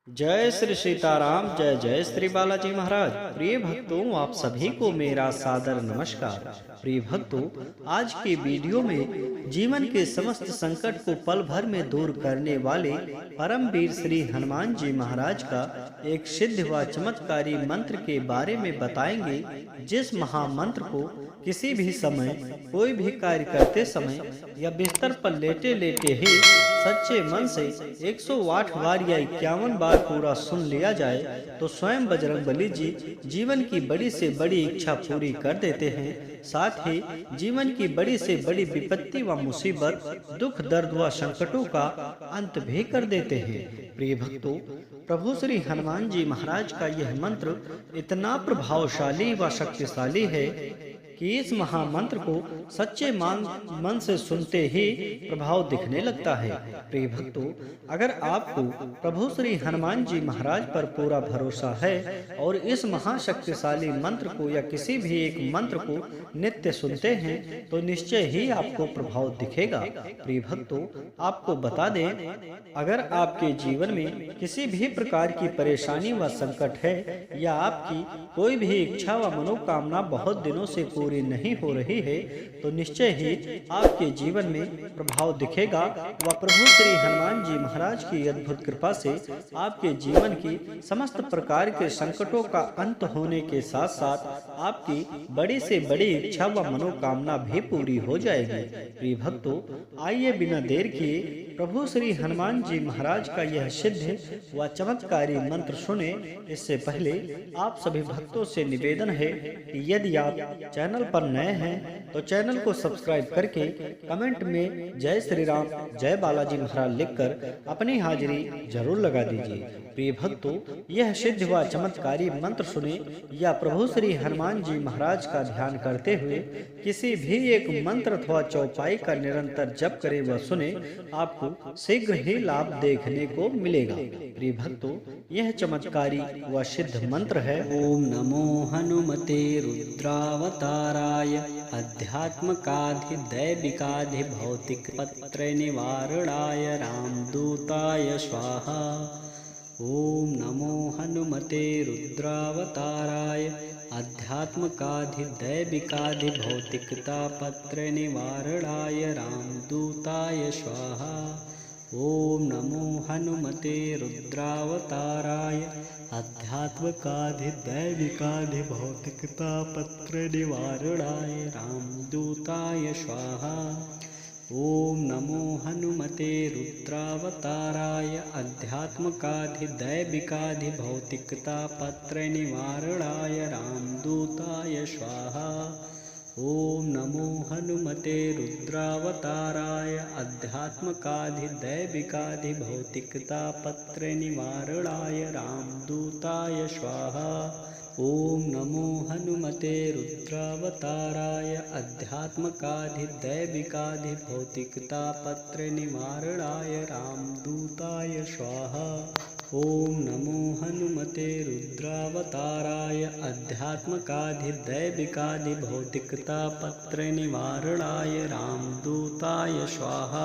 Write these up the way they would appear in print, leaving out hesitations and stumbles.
जय श्री सीताराम। जय जय श्री बालाजी महाराज। प्रिय भक्तों, आप सभी को मेरा सादर नमस्कार। प्रिय भक्तों, आज के वीडियो में जीवन के समस्त संकट को पल भर में दूर करने वाले परमवीर श्री हनुमान जी महाराज का एक सिद्ध व चमत्कारी मंत्र के बारे में बताएंगे, जिस महामंत्र को किसी भी समय कोई भी कार्य करते समय या बिस्तर पर लेटे लेटे ही सच्चे मन से 108 बार या 51 बार पूरा सुन लिया जाए तो स्वयं बजरंगबली जी जीवन की बड़ी से बड़ी इच्छा पूरी कर देते हैं। साथ ही जीवन की बड़ी से बड़ी विपत्ति व मुसीबत, दुख, दर्द व संकटों का अंत भी कर देते हैं। प्रिय भक्तों, प्रभु श्री हनुमान जी महाराज का यह मंत्र इतना प्रभावशाली व शक्तिशाली है कि इस महामंत्र को सच्चे मन से सुनते ही प्रभाव दिखने लगता है। प्रिय भक्तों, अगर आपको प्रभु श्री हनुमान जी महाराज पर पूरा भरोसा है और इस महाशक्तिशाली मंत्र को या किसी भी एक मंत्र को नित्य सुनते हैं तो निश्चय ही आपको प्रभाव दिखेगा। प्रिय भक्तों, आपको बता दें, अगर आपके जीवन में किसी भी प्रकार की परेशानी व संकट है या आपकी कोई भी इच्छा व मनोकामना बहुत दिनों से पूरी नहीं हो रही है तो निश्चय ही आपके जीवन में प्रभाव दिखेगा व प्रभु श्री हनुमान जी महाराज की अद्भुत कृपा से आपके जीवन की समस्त प्रकार के संकटों का अंत होने के साथ साथ आपकी बड़ी से बड़ी इच्छा व मनोकामना भी पूरी हो जाएगी। प्रिय भक्तों, आइए बिना देर किए प्रभु श्री हनुमान जी महाराज का यह सिद्ध व चमत्कारी मंत्र सुने। इससे पहले आप सभी भक्तों से निवेदन है कि यदि आप चैनल पर नए हैं तो चैनल को सब्सक्राइब करके कमेंट में जय श्री राम, जय बालाजी महाराज लिखकर अपनी हाजिरी जरूर लगा दीजिए। प्रिय भक्तों, यह सिद्ध व चमत्कारी मंत्र सुने या प्रभु श्री हनुमान जी महाराज का ध्यान करते हुए किसी भी एक मंत्र अथवा चौपाई का निरंतर जप करे व सुने, आपको शीघ्र ही लाभ देखने को मिलेगा। प्रिय भक्तों, यह चमत्कारी व सिद्ध मंत्र है। ओम नमो हनुमते रुद्रावताराय अध्यात्मकाधि दैविकाधि भौतिक पत्र निवारणाय रामदूताय स्वाहा। ओम नमो हनुमते रुद्रावताराय अध्यात्मकाधि दैविकाधि भौतिकता पत्र निवारणाय रामदूताय स्वाहा। ओम नमो हनुमते रुद्रावताराय अध्यात्मकाधि दैविकाधि भौतिकता पत्र निवारणाय रामदूताय स्वाहा। ओम नमो हनुमते रुद्रावताराय अध्यात्मकाधि दैविकाधि भौतिकता पत्र निवारणाय रामदूताय स्वाहा। ओम नमो हनुमते रुद्रावताराय अध्यात्मकाधि दैविकाधि भौतिकता पत्र निवारणाय रामदूताय स्वाहा। ओम नमो हनुमते रुद्रावताराय अध्यात्मकाधि दैविकाधि भौतिकता पत्र निवारणाय रामदूताय स्वाहा। ओम नमो हनुमते रुद्रावताराय अध्यात्मकाधि दैविकाधि भौतिकता पत्र निवारणाय रामदूताय स्वाहा।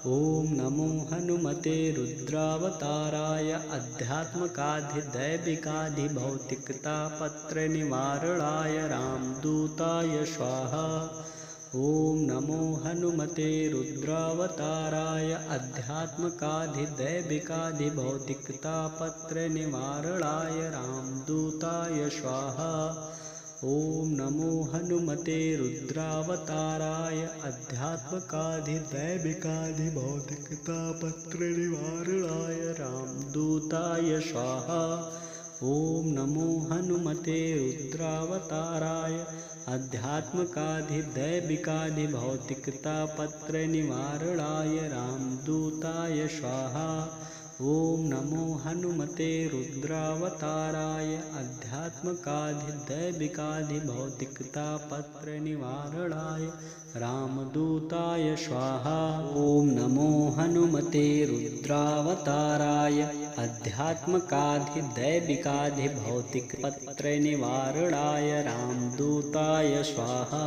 ओम नमो हनुमते रुद्रावताराय अध्यात्मकाधि दैविकाधि भौतिकता पत्र निवारणाय रामदूताय स्वाहा। ओम नमो हनुमते रुद्रावताराय अध्यात्मकाधि दैविकाधि भौतिकता पत्र निवारणाय रामदूताय स्वाहा। ओम नमो हनुमते रुद्रावताराय अध्यात्मकाधि दैविकाधि भौतिकता पत्र निवारणाय रामदूताय स्वाहा। ओम नमो हनुमते रुद्रावताराय अध्यात्मकाधि दैविकाधि भौतिकता पत्र निवारणाय रामदूताय स्वाहा। ओम नमो हनुमते रुद्रावताराय अध्यात्मकाधि दैविकाधि भौतिकता पत्र निवारणाय रामदूताय स्वाहा। ओम नमो हनुमते रुद्रावताराय अध्यात्मकाधि दैविकाधि भौतिक पत्र निवारणाय रामदूताय स्वाहा।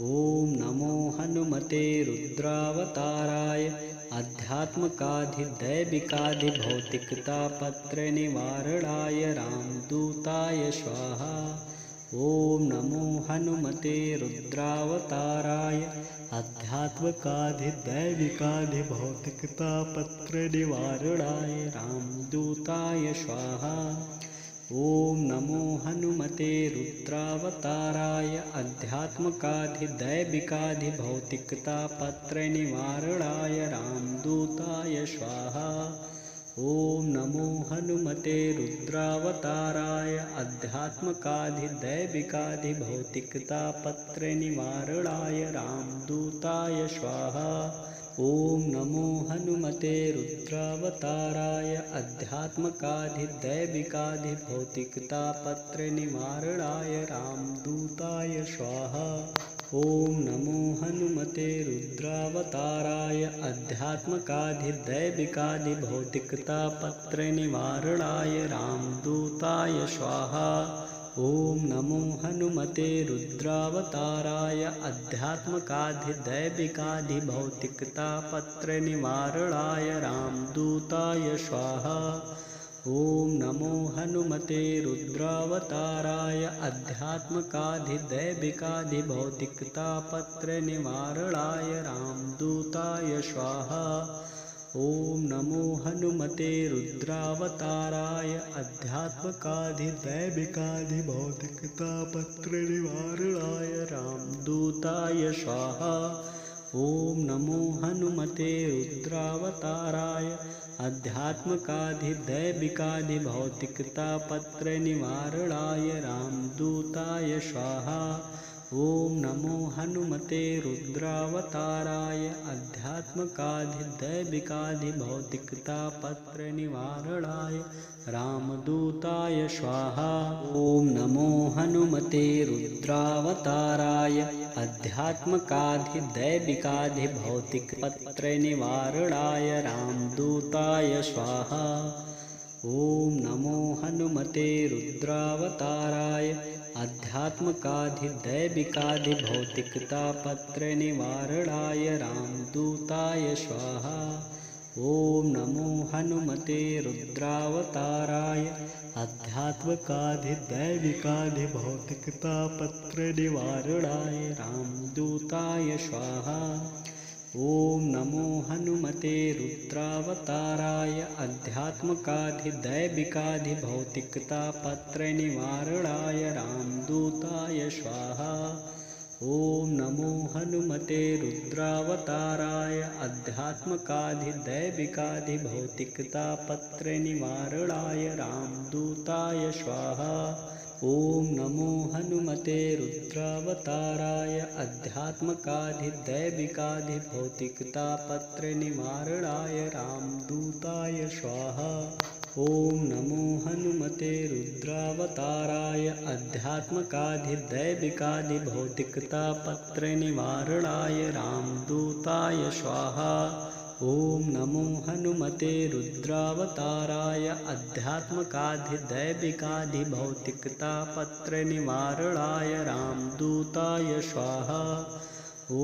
ॐ नमो हनुमते रुद्रावताराय आध्यात्मकाधिदैविकाधिभौतिकतापत्रनिवारणाय रामदूताय स्वाहा। ॐ नमो हनुमते रुद्रावताराय आध्यात्मकाधिदैविकाधिभौतिकतापत्रनिवारणाय रामदूताय स्वाहा। ॐ नमो हनुमते रुद्रावताराय आध्यात्मकाधिदैविकाधिभौतिकतापत्रनिवारणाय रामदूताय स्वाहा। ॐ नमो हनुमते रुद्रावताराय आध्यात्मकाधिदैविकाधिभौतिकतापत्रनिवारणाय रामदूताय स्वाहा। ॐ नमो हनुमते रुद्रावताराय आध्यात्मकाधिदैविकाधिभौतिकतापत्रनिवारणाय रामदूताय स्वाहा। ॐ नमो हनुमते रुद्रावताराय आध्यात्मकाधिदैविकाधिभौतिकतापत्रनिवारणाय रामदूताय स्वाहा। ॐ नमो हनुमते रुद्रावताराय आध्यात्मकाधिदैविकाधिभौतिकतापत्रनिवारणाय रामदूताय स्वाहा। ॐ नमो हनुमते रुद्रावताराय आध्यात्मकाधिदैविकाधिभौतिकतापत्रनिवारणाय रामदूताय स्वाहा। ॐ नमो हनुमते रुद्रावताराय आध्यात्मकाधिदैविकाधिभौतिकतापत्रनिवारणाय रामदूताय स्वाहा। ॐ नमो हनुमते रुद्रावताराय आध्यात्मकाधिदैविकाधिभौतिकतापत्रनिवारणाय रामदूताय स्वाहा। ॐ नमो हनुमते रुद्रावताराय आध्यात्मकाधिदैविकाधिभौतिकतापत्रनिवारणाय रामदूताय स्वाहा। ॐ नमो हनुमते रुद्रावताराय आध्यात्मकाधिदैविकाधिभौतिकतापत्रनिवारणाय रामदूताय स्वाहा। ॐ नमो हनुमते रुद्रावताराय आध्यात्मकाधिदैविकाधिभौतिकतापत्रनिवारणाय रामदूताय स्वाहा। ॐ नमो हनुमते रुद्रावताराय आध्यात्मकाधिदैविकाधिभौतिकतापत्रनिवारणाय रामदूताय स्वाहा। ॐ नमो हनुमते रुद्रावताराय आध्यात्मकाधिदैविकाधिभौतिकतापत्रनिवारणाय रामदूताय स्वाहा। ॐ नमो हनुमते रुद्रावताराय आध्यात्मकाधिदैविकाधिभौतिकतापत्रनिवारणाय रामदूताय स्वाहा। ॐ नमो हनुमते रुद्रावताराय आध्यात्मकाधिदैविकाधिभौतिकतापत्रनिवारणाय रामदूताय स्वाहा। ॐ नमो हनुमते रुद्रावताराय आध्यात्मकाधिदैविकाधिभौतिकतापत्रनिवारणाय रामदूताय स्वाहा। ॐ नमो हनुमते रुद्रावताराय आध्यात्मकाधिदैविकाधिभौतिकतापत्रनिवारणाय रामदूताय स्वाहा। ॐ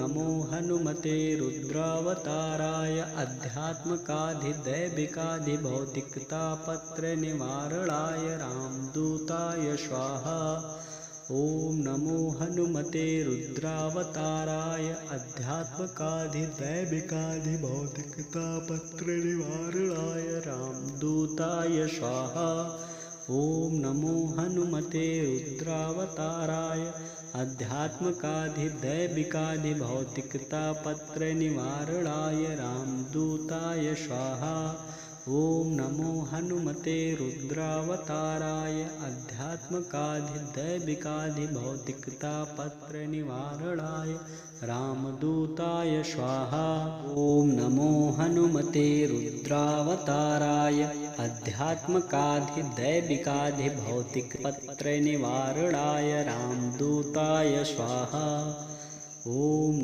नमो हनुमते रुद्रावताराय आध्यात्मकाधिदैविकाधिभौतिकतापत्रनिवारणाय रामदूताय स्वाहा। ॐ नमो हनुमते रुद्रावताराय आध्यात्मकाधिदैविकाधिभौतिकतापत्रनिवारणाय रामदूताय स्वाहा। ॐ नमो हनुमते रुद्रावताराय आध्यात्मकाधिदैविकाधिभौतिकतापत्रनिवारणाय रामदूताय स्वाहा। ॐ नमो हनुमते रुद्रावताराय आध्यात्मकाधिदैविकाधिभौतिकतापत्रनिवारणाय रामदूताय स्वाहा। ॐ नमो हनुमते रुद्रावताराय आध्यात्मकाधिदैविकाधिभौतिकतापत्रनिवारणाय रामदूताय स्वाहा। ॐ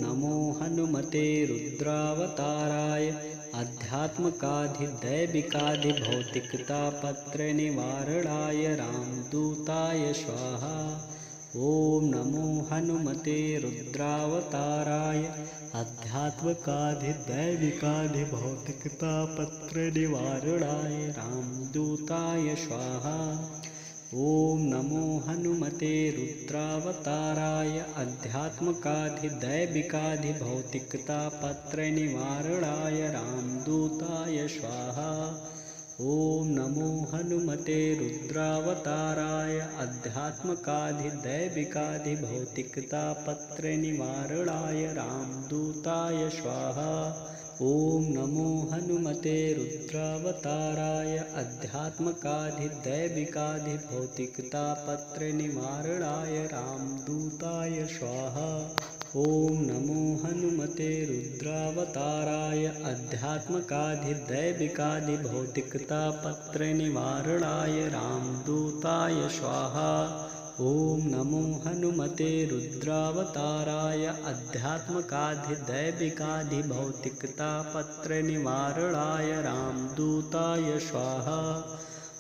नमो हनुमते रुद्रावताराय आध्यात्मकाधिदैविकाधिभौतिकतापत्रनिवारणाय रामदूताय स्वाहा। ॐ नमो हनुमते रुद्रावताराय आध्यात्मकाधिदैविकाधिभौतिकतापत्रनिवारणाय रामदूताय स्वाहा। ॐ नमो हनुमते रुद्रावताराय आध्यात्मकाधिदैविकाधिभौतिकतापत्रनिवारणाय रामदूताय स्वाहा। ॐ नमो हनुमते रुद्रावताराय आध्यात्मकाधिदैविकाधिभौतिकतापत्रनिवारणाय रामदूताय स्वाहा। ॐ नमो हनुमते रुद्रावताराय आध्यात्मकाधिदैविकाधिभौतिकतापत्रनिवारणाय रामदूताय स्वाहा। ॐ नमो हनुमते रुद्रावताराय आध्यात्मकाधिदैविकाधिभौतिकतापत्रनिवारणाय रामदूताय स्वाहा। ॐ नमो हनुमते रुद्रावताराय आध्यात्मकाधिदैविकाधिभौतिकतापत्रनिवारणाय रामदूताय स्वाहा।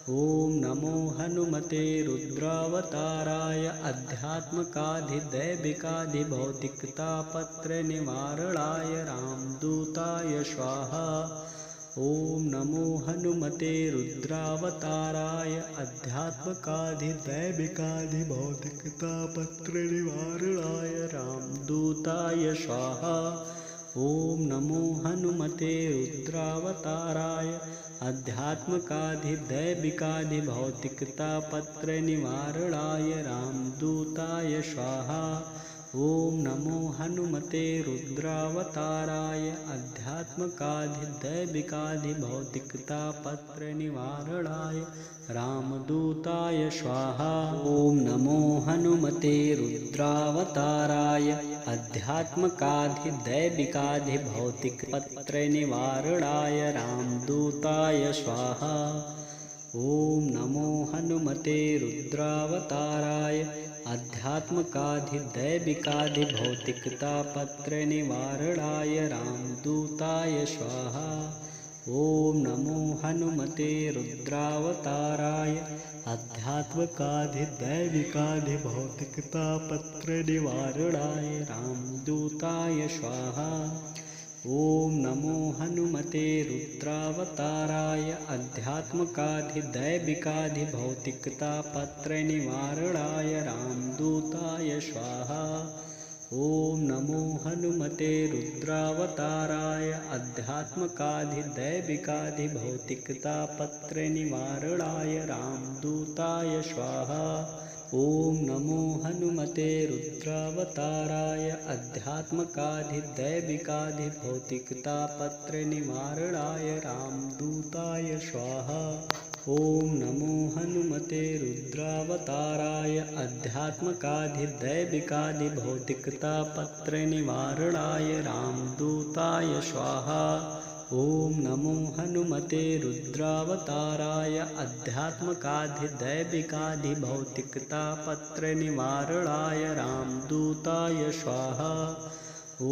ॐ नमो हनुमते रुद्रावताराय आध्यात्मकाधिदैविकाधिभौतिकतापत्रनिवारणाय रामदूताय स्वाहा। ॐ नमो हनुमते रुद्रावताराय आध्यात्मकाधिदैविकाधिभौतिकतापत्रनिवारणाय रामदूताय स्वाहा। ॐ नमो हनुमते रुद्रावताराय आध्यात्मकाधिदैविकाधिभौतिकतापत्रनिवारणाय रामदूताय स्वाहा। ॐ नमो हनुमते रुद्रावताराय आध्यात्मकाधिदैविकाधिभौतिकतापत्रनिवारणाय रामदूताय स्वाहा। ॐ नमो हनुमते रुद्रावताराय आध्यात्मकाधिदैविकाधिभौतिकपत्रनिवारणाय रामदूताय स्वाहा। ॐ नमो हनुमते रुद्रावताराय आध्यात्मकाधिदैविकाधिभौतिकतापत्रनिवारणाय रामदूताय स्वाहा। ॐ नमो हनुमते रुद्रावताराय आध्यात्मकाधिदैविकाधिभौतिकतापत्रनिवारणाय रामदूताय स्वाहा। ॐ नमो हनुमते रुद्रावताराय आध्यात्मकाधिदैविकाधिभौतिकतापत्रनिवारणाय रामदूताय स्वाहा। ॐ नमो हनुमते रुद्रावताराय आध्यात्मकाधिदैविकाधिभौतिकतापत्रनिवारणाय रामदूताय स्वाहा। ॐ नमो हनुमते रुद्रावताराय आध्यात्मकाधिदैविकाधिभौतिकतापत्रनिवारणाय रामदूताय स्वाहा। ॐ नमो हनुमते रुद्रावताराय आध्यात्मकाधिदैविकाधिभौतिकतापत्रनिवारणाय रामदूताय स्वाहा। ॐ नमो हनुमते रुद्रावताराय आध्यात्मकाधिदैविकाधिभौतिकतापत्रनिवारणाय रामदूताय स्वाहा। ॐ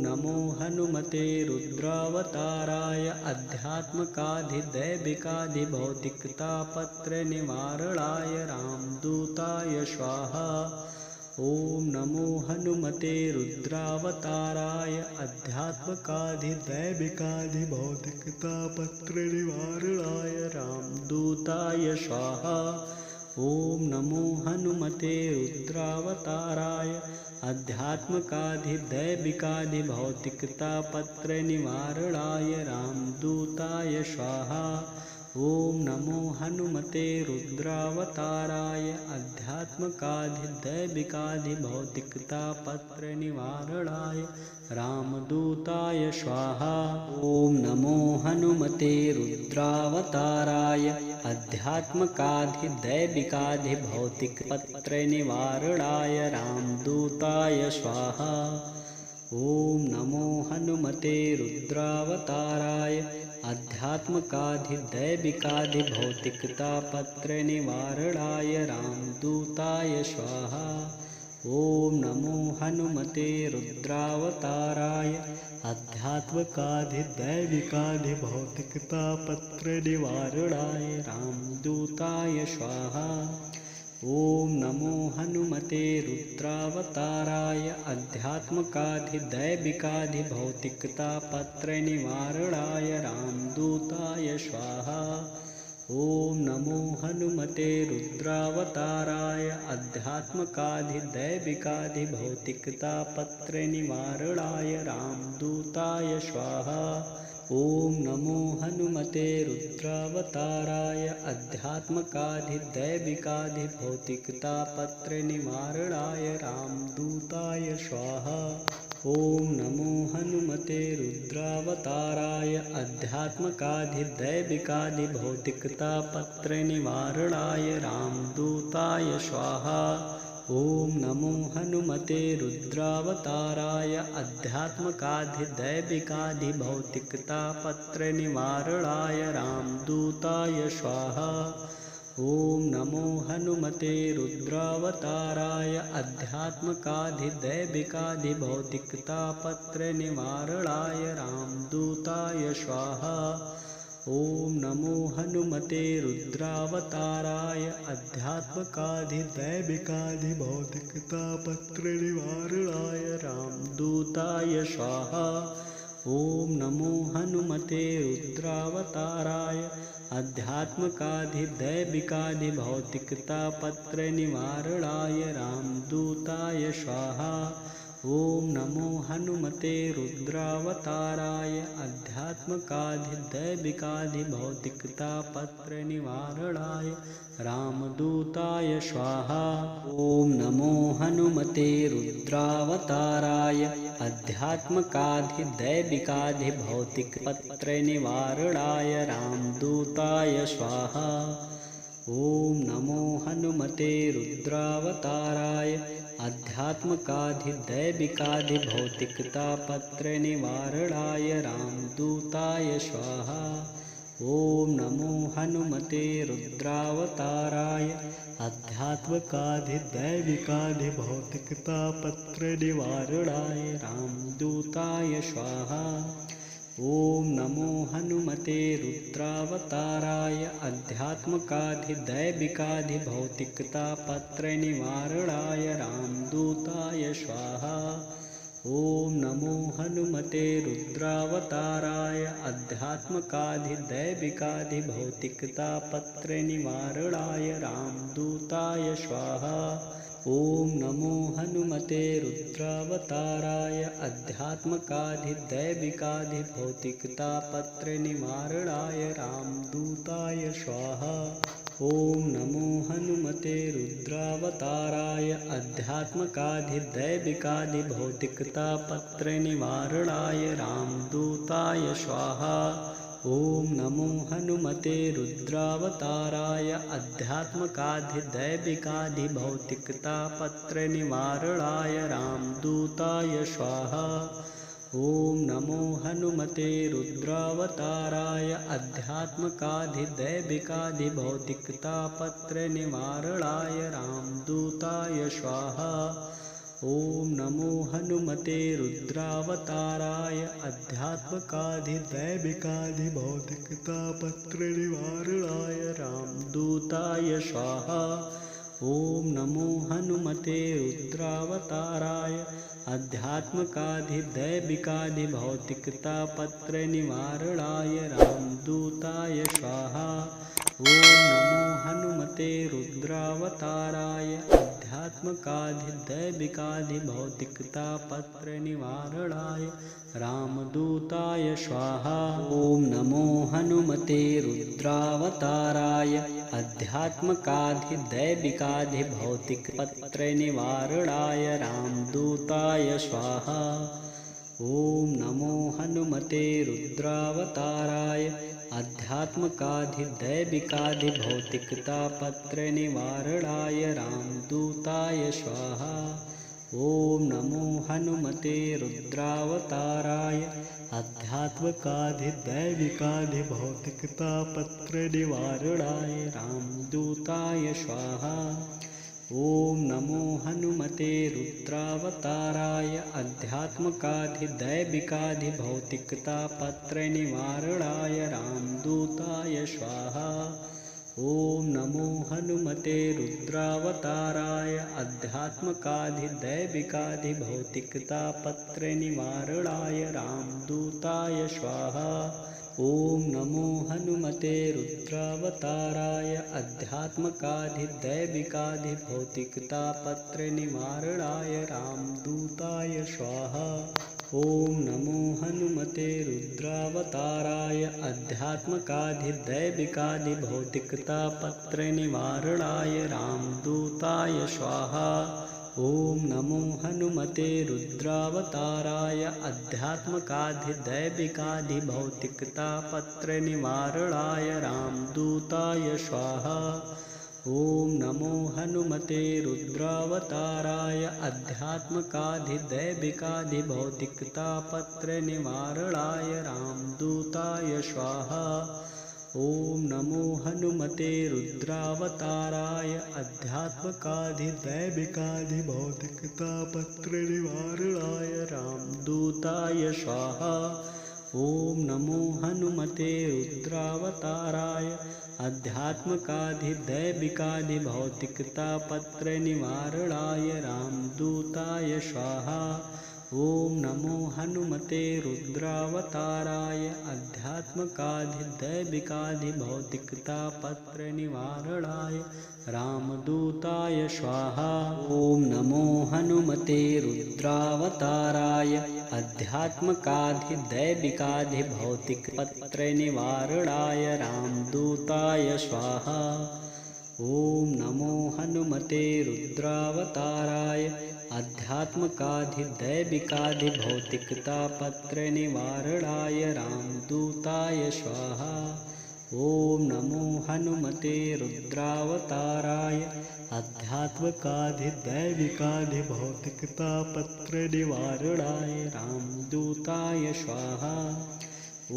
नमो हनुमते रुद्रावताराय आध्यात्मकाधिदैविकाधिभौतिकतापत्रनिवारणाय रामदूताय स्वाहा। ॐ नमो हनुमते रुद्रावताराय आध्यात्मकाधिदैविकाधिभौतिकतापत्रनिवारणाय रामदूताय स्वाहा। ॐ नमो हनुमते रुद्रावताराय आध्यात्मकाधिदैविकाधिभौतिकतापत्रनिवारणाय रामदूताय स्वाहा। ॐ नमो हनुमते रुद्रावताराय आध्यात्मकाधिदैविकाधिभौतिकतापत्रनिवारणाय रामदूताय स्वाहा। ॐ नमो हनुमते रुद्रावताराय आध्यात्मकाधिदैविकाधिभौतिकपत्रनिवारणाय रामदूताय स्वाहा। ॐ नमो हनुमते रुद्रावताराय आध्यात्मकाधिदैविकाधिभौतिकतापत्रनिवारणाय रामदूताय स्वाहा। ॐ नमो हनुमते रुद्रावताराय आध्यात्मकाधिदैविकाधिभौतिकतापत्रनिवारणाय रामदूताय स्वाहा। ॐ नमो हनुमते रुद्रावताराय आध्यात्मकाधिदैविकाधिभौतिकतापत्रनिवारणाय रामदूताय स्वाहा। ॐ नमो हनुमते रुद्रावताराय आध्यात्मकाधिदैविकाधिभौतिकतापत्रनिवारणाय रामदूताय स्वाहा। ॐ नमो हनुमते रुद्रावताराय आध्यात्मकाधिदैविकाधिभौतिकतापत्रनिवारणाय रामदूताय स्वाहा। ॐ नमो हनुमते रुद्रावताराय आध्यात्मकाधिदैविकाधिभौतिकतापत्रनिवारणाय रामदूताय स्वाहा। ॐ नमो हनुमते रुद्रावताराय आध्यात्मकाधिदैविकाधिभौतिकतापत्रनिवारणाय रामदूताय स्वाहा। ॐ नमो हनुमते रुद्रावताराय आध्यात्मकाधिदैविकाधिभौतिकतापत्रनिवारणाय रामदूताय स्वाहा। ॐ नमो हनुमते रुद्रावताराय आध्यात्मकाधिदैविकाधिभौतिकतापत्रनिवारणाय रामदूताय स्वाहा। ॐ नमो हनुमते रुद्रावताराय आध्यात्मकाधिदैविकाधिभौतिकतापत्रनिवारणाय रामदूताय स्वाहा। ॐ नमो हनुमते रुद्रावताराय आध्यात्मकाधिदैविकाधिभौतिकतापत्रनिवारणाय रामदूताय स्वाहा। ॐ नमो हनुमते रुद्रावताराय आध्यात्मकाधिदैविकाधिभौतिकपत्रनिवारणाय रामदूताय स्वाहा। ॐ नमो हनुमते रुद्रावताराय आध्यात्मकाधिदैविकाधिभौतिकतापत्रनिवारणाय रामदूताय स्वाहा। ॐ नमो हनुमते रुद्रावताराय आध्यात्मकाधिदैविकाधिभौतिकतापत्रनिवारणाय रामदूताय स्वाहा। ॐ नमो हनुमते रुद्रावताराय आध्यात्मकाधिदैविकाधिभौतिकतापत्रनिवारणाय रामदूताय स्वाहा। ॐ नमो हनुमते रुद्रावताराय आध्यात्मकाधिदैविकाधिभौतिकतापत्रनिवारणाय रामदूताय स्वाहा। ॐ नमो हनुमते रुद्रावताराय आध्यात्मकाधिदैविकाधिभौतिकतापत्रनिवारणाय रामदूताय स्वाहा। ॐ नमो हनुमते रुद्रावताराय आध्यात्मकाधिदैविकाधिभौतिकतापत्रनिवारणाय रामदूताय स्वाहा। ॐ नमो हनुमते रुद्रावताराय आध्यात्मकाधिदैविकाधिभौतिकतापत्रनिवारणाय रामदूताय स्वाहा। ॐ नमो हनुमते रुद्रावताराय आध्यात्मकाधिदैविकाधिभौतिकतापत्रनिवारणाय रामदूताय स्वाहा। ॐ नमो हनुमते रुद्रावताराय आध्यात्मकाधिदैविकाधिभौतिकतापत्रनिवारणाय रामदूताय स्वाहा। ॐ नमो हनुमते रुद्रावताराय आध्यात्मकाधिदैविकाधिभौतिकतापत्रनिवारणाय रामदूताय स्वाहा। ॐ नमो हनुमते रुद्रावताराय आध्यात्मकाधिदैविकाधिभौतिकतापत्रनिवारणाय रामदूताय स्वाहा। ॐ नमो हनुमते रुद्रावताराय आध्यात्मकाधिदैविकाधिभौतिकपत्रनिवारणाय रामदूताय स्वाहा। ॐ नमो हनुमते रुद्रावताराय आध्यात्मकाधिदैविकाधिभौतिकतापत्रनिवारणाय रामदूताय स्वाहा। ॐ नमो हनुमते रुद्रावताराय आध्यात्मकाधिदैविकाधिभौतिकतापत्रनिवारणाय रामदूताय स्वाहा। ॐ नमो हनुमते रुद्रावताराय आध्यात्मकाधिदैविकाधिभौतिकतापत्रनिवारणाय रामदूताय स्वाहा। ॐ नमो हनुमते रुद्रावताराय आध्यात्मकाधिदैविकाधिभौतिकतापत्रनिवारणाय रामदूताय स्वाहा। ॐ नमो हनुमते रुद्रावताराय आध्यात्मकाधिदैविकाधिभौतिकतापत्रनिवारणाय रामदूताय स्वाहा। ॐ नमो हनुमते रुद्रावताराय आध्यात्मकाधिदैविकाधिभौतिकतापत्रनिवारणाय रामदूताय स्वाहा। ॐ नमो हनुमते रुद्रावताराय आध्यात्मकाधिदैविकाधिभौतिकतापत्रनिवारणाय रामदूताय स्वाहा। ॐ नमो हनुमते रुद्रावताराय आध्यात्मकाधिदैविकाधिभौतिकतापत्रनिवारणाय रामदूताय स्वाहा। ॐ नमो हनुमते रुद्रावताराय आध्यात्मकाधिदैविकाधिभौतिकतापत्रनिवारणाय रामदूताय स्वाहा। ॐ नमो हनुमते रुद्रावताराय आध्यात्मकाधिदैविकाधिभौतिकतापत्रनिवारणाय रामदूताय स्वाहा। ॐ नमो हनुमते रुद्रावताराय आध्यात्मकाधिदैविकाधिभौतिकतापत्रनिवारणाय रामदूताय स्वाहा। ॐ नमो हनुमते रुद्रावताराय आध्यात्मकाधिदैविकाधिभौतिकपत्रनिवारणाय रामदूताय स्वाहा। ॐ नमो हनुमते रुद्रावताराय आध्यात्मकाधिदैविकाधिभौतिकतापत्रनिवारणाय रामदूताय स्वाहा। ॐ नमो हनुमते रुद्रावताराय आध्यात्मकाधिदैविकाधिभौतिकतापत्रनिवारणाय रामदूताय स्वाहा। ॐ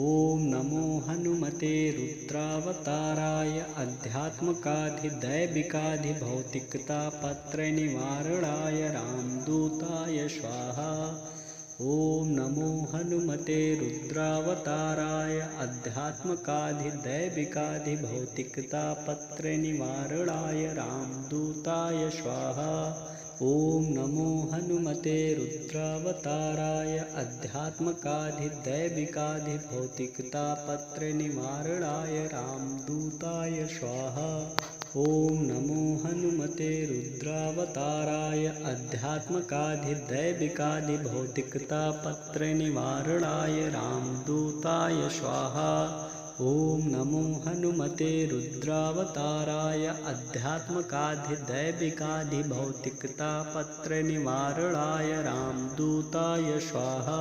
नमो हनुमते रुद्रावताराय आध्यात्मकाधिदैविकाधिभौतिकतापत्रनिवारणाय रामदूताय स्वाहा। ॐ नमो हनुमते रुद्रावताराय आध्यात्मकाधिदैविकाधिभौतिकतापत्रनिवारणाय रामदूताय स्वाहा। ॐ नमो हनुमते रुद्रावताराय आध्यात्मकाधिदैविकाधिभौतिकतापत्रनिवारणाय रामदूताय स्वाहा। ॐ नमो हनुमते रुद्रावताराय आध्यात्मकाधिदैविकाधिभौतिकतापत्रनिवारणाय रामदूताय स्वाहा। ॐ नमो हनुमते रुद्रावताराय आध्यात्मकाधिदैविकाधिभौतिकतापत्रनिवारणाय रामदूताय स्वाहा।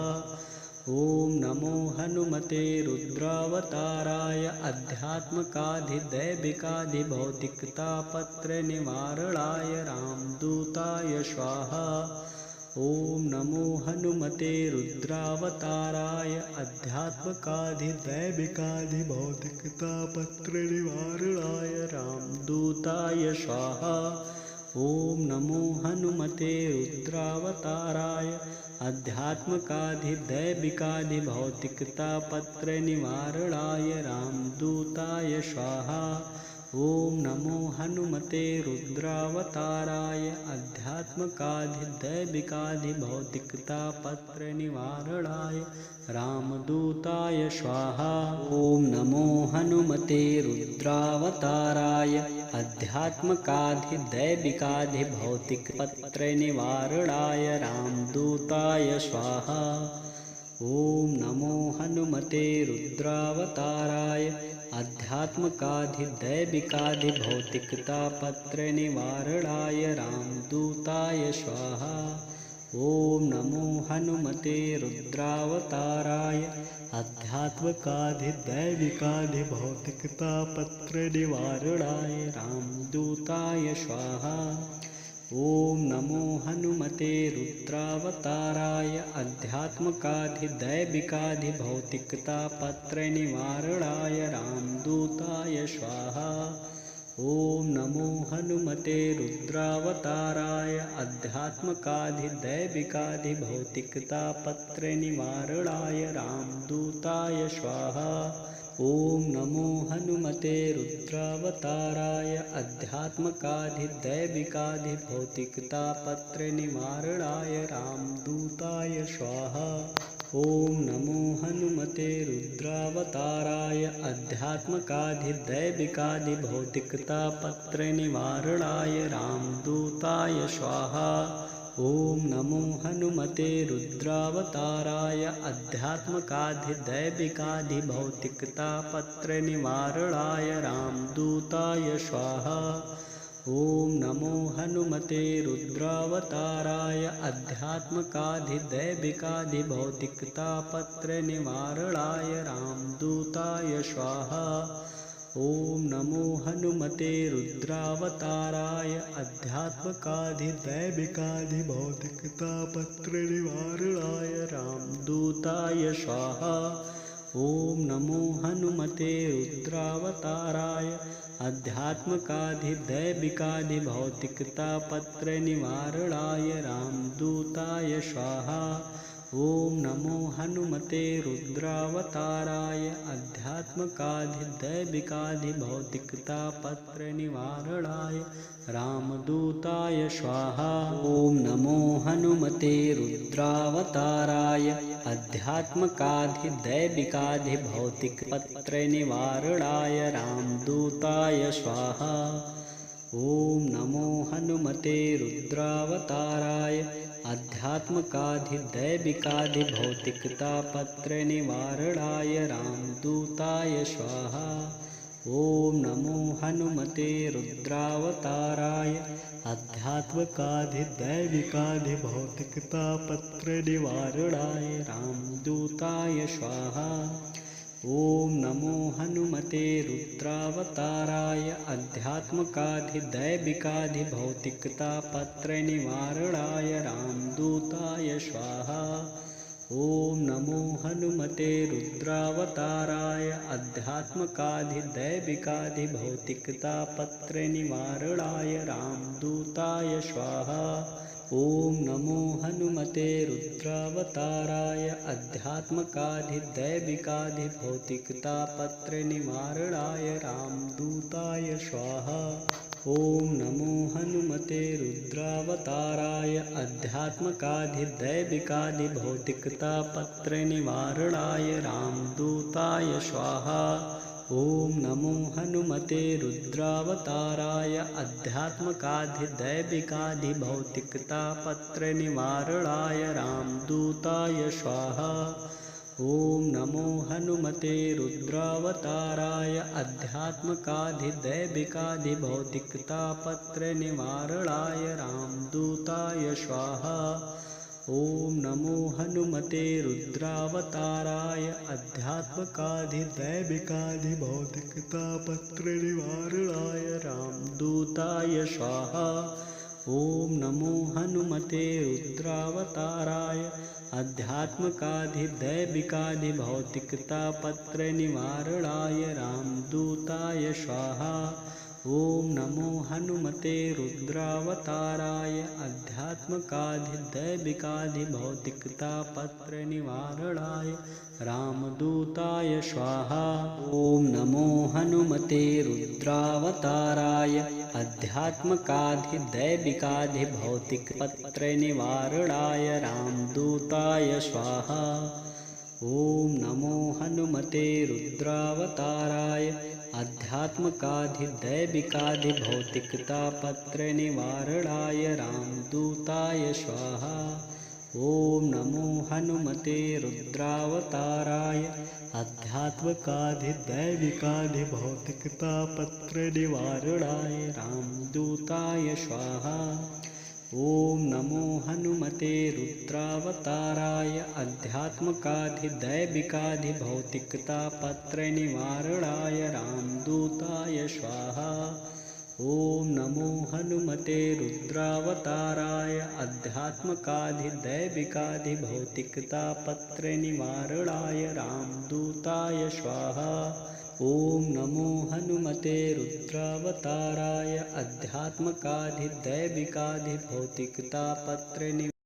ॐ नमो हनुमते रुद्रावताराय आध्यात्मकाधिदैविकाधिभौतिकतापत्रनिवारणाय रामदूताय स्वाहा। ॐ नमो हनुमते रुद्रावताराय आध्यात्मकाधिदैविकाधिभौतिकतापत्रनिवारणाय रामदूताय स्वाहा। ॐ नमो हनुमते रुद्रावताराय आध्यात्मकाधिदैविकाधिभौतिकतापत्रनिवारणाय रामदूताय स्वाहा। ॐ नमो हनुमते रुद्रावताराय आध्यात्मकाधिदैविकाधिभौतिकतापत्रनिवारणाय रामदूताय स्वाहा। ॐ नमो हनुमते रुद्रावताराय आध्यात्मकाधिदैविकाधिभौतिकपत्रनिवारणाय रामदूताय स्वाहा। ॐ नमो हनुमते रुद्रावताराय आध्यात्मकाधिदैविकाधिभौतिकतापत्रनिवारणाय रामदूताय स्वाहा। ॐ नमो हनुमते रुद्रावताराय आध्यात्मकाधिदैविकाधिभौतिकतापत्रनिवारणाय रामदूताय स्वाहा। ॐ नमो हनुमते रुद्रावताराय आध्यात्मकाधिदैविकाधिभौतिकतापत्रनिवारणाय रामदूताय स्वाहा। ॐ नमो हनुमते रुद्रावताराय आध्यात्मकाधिदैविकाधिभौतिकतापत्रनिवारणाय रामदूताय स्वाहा। ॐ नमो हनुमते रुद्रावताराय आध्यात्मकाधिदैविकाधिभौतिकतापत्रनिवारणाय रामदूताय स्वाहा। ॐ नमो हनुमते रुद्रावताराय आध्यात्मकाधिदैविकाधिभौतिकतापत्रनिवारणाय रामदूताय स्वाहा। ॐ नमो हनुमते रुद्रावताराय आध्यात्मकाधिदैविकाधिभौतिकतापत्रनिवारणाय रामदूताय स्वाहा। ॐ नमो हनुमते रुद्रावताराय आध्यात्मकाधिदैविकाधिभौतिकतापत्रनिवारणाय रामदूताय स्वाहा। ॐ नमो हनुमते रुद्रावताराय आध्यात्मकाधिदैविकाधिभौतिकतापत्रनिवारणाय रामदूताय स्वाहा। ॐ नमो हनुमते रुद्रावताराय आध्यात्मकाधिदैविकाधिभौतिकतापत्रनिवारणाय रामदूताय स्वाहा। ॐ नमो हनुमते रुद्रावताराय आध्यात्मकाधिदैविकाधिभौतिकतापत्रनिवारणाय रामदूताय स्वाहा। ॐ नमो हनुमते रुद्रावताराय आध्यात्मकाधिदैविकाधिभौतिकपत्रनिवारणाय रामदूताय स्वाहा। ॐ नमो हनुमते रुद्रावताराय आध्यात्मकाधिदैविकाधिभौतिकतापत्रनिवारणाय रामदूताय स्वाहा। ॐ नमो हनुमते रुद्रावताराय आध्यात्मकाधिदैविकाधिभौतिकतापत्रनिवारणाय रामदूताय स्वाहा। ॐ नमो हनुमते रुद्रावताराय आध्यात्मकाधिदैविकाधिभौतिकतापत्रनिवारणाय रामदूताय स्वाहा। ॐ नमो हनुमते रुद्रावताराय आध्यात्मकाधिदैविकाधिभौतिकतापत्रनिवारणाय रामदूताय स्वाहा। ॐ नमो हनुमते रुद्रावताराय आध्यात्मकाधिदैविकाधिभौतिकतापत्रनिवारणाय रामदूताय स्वाहा। ॐ नमो हनुमते रुद्रावताराय आध्यात्मकाधिदैविकाधिभौतिकतापत्रनिवारणाय रामदूताय स्वाहा। ॐ नमो हनुमते रुद्रावताराय आध्यात्मकाधिदैविकाधिभौतिकतापत्रनिवारणाय रामदूताय स्वाहा। ॐ नमो हनुमते रुद्रावताराय आध्यात्मकाधिदैविकाधिभौतिकतापत्रनिवारणाय रामदूताय स्वाहा। ॐ नमो हनुमते रुद्रावताराय आध्यात्मकाधिदैविकाधिभौतिकतापत्रनिवारणाय रामदूताय स्वाहा। ॐ नमो हनुमते रुद्रावताराय आध्यात्मकाधिदैविकाधिभौतिकतापत्रनिवारणाय रामदूताय स्वाहा। ॐ नमो हनुमते रुद्रावताराय आध्यात्मकाधिदैविकाधिभौतिकतापत्रनिवारणाय रामदूताय स्वाहा। ॐ नमो हनुमते रुद्रावताराय आध्यात्मकाधिदैविकाधिभौतिकपत्रनिवारणाय रामदूताय स्वाहा। ॐ नमो हनुमते रुद्रावताराय आध्यात्मकाधिदैविकाधिभौतिकतापत्रनिवारणाय रामदूताय स्वाहा। ॐ नमो हनुमते रुद्रावताराय आध्यात्मकाधिदैविकाधिभौतिकतापत्रनिवारणाय रामदूताय स्वाहा। ॐ नमो हनुमते रुद्रावताराय आध्यात्मकाधिदैविकाधिभौतिकतापत्रनिवारणाय रामदूताय स्वाहा। ॐ नमो हनुमते रुद्रावताराय आध्यात्मकाधिदैविकाधिभौतिकतापत्रनिवारणाय रामदूताय स्वाहा। ॐ नमो हनुमते रुद्रावताराय आध्यात्मकाधिदैविकाधिभौतिकतापत्रनिवारणाय